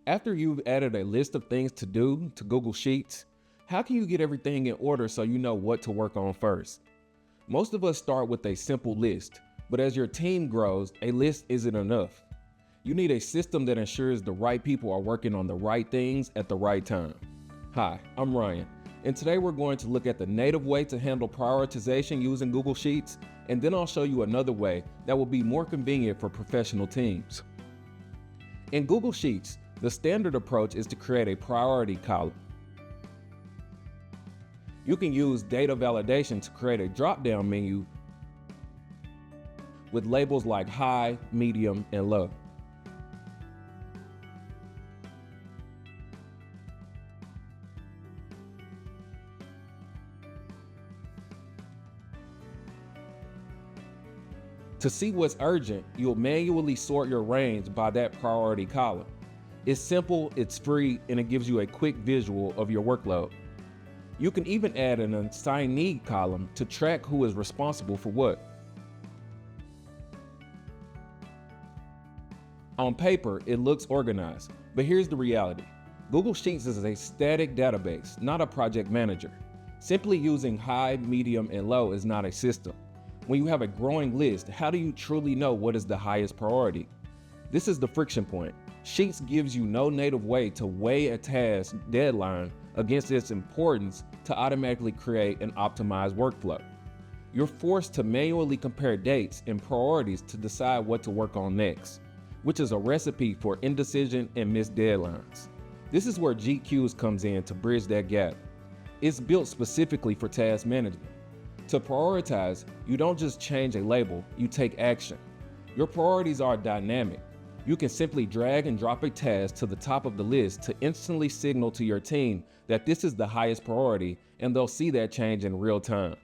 After you've added a list of things to do to Google Sheets, how can you get everything in order so you know what to work on first? Most of us start with a simple list, but as your team grows, a list isn't enough. You need a system that ensures the right people are working on the right things at the right time. Hi, I'm Ryan, and today we're going to look at the native way to handle prioritization using Google Sheets, and then I'll show you another way that will be more convenient for professional teams. In Google Sheets, the standard approach is to create a priority column. You can use data validation to create a drop-down menu with labels like high, medium, and low. To see what's urgent, you'll manually sort your range by that priority column. It's simple, it's free, and it gives you a quick visual of your workload. You can even add an assignee column to track who is responsible for what. On paper, it looks organized, but here's the reality. Google Sheets is a static database, not a project manager. Simply using high, medium, and low is not a system. When you have a growing list, how do you truly know what is the highest priority? This is the friction point. Sheets gives you no native way to weigh a task deadline against its importance to automatically create an optimized workflow. You're forced to manually compare dates and priorities to decide what to work on next, which is a recipe for indecision and missed deadlines. This is where GQueues comes in to bridge that gap. It's built specifically for task management. To prioritize, you don't just change a label, you take action. Your priorities are dynamic. You can simply drag and drop a task to the top of the list to instantly signal to your team that this is the highest priority, and they'll see that change in real time.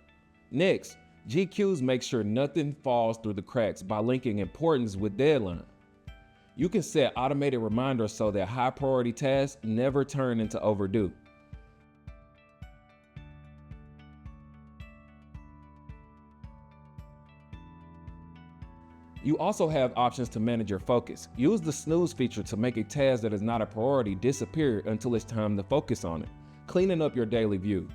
Next, GQueues makes sure nothing falls through the cracks by linking importance with deadline. You can set automated reminders so that high priority tasks never turn into overdue. You also have options to manage your focus. Use the Snooze feature to make a task that is not a priority disappear until it's time to focus on it, cleaning up your daily view.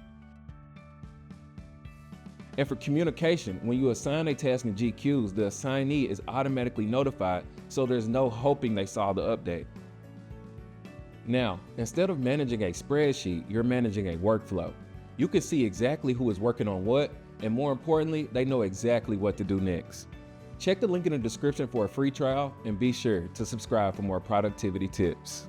And for communication, when you assign a task in GQueues, the assignee is automatically notified, so there's no hoping they saw the update. Now, instead of managing a spreadsheet, you're managing a workflow. You can see exactly who is working on what, and more importantly, they know exactly what to do next. Check the link in the description for a free trial, and be sure to subscribe for more productivity tips.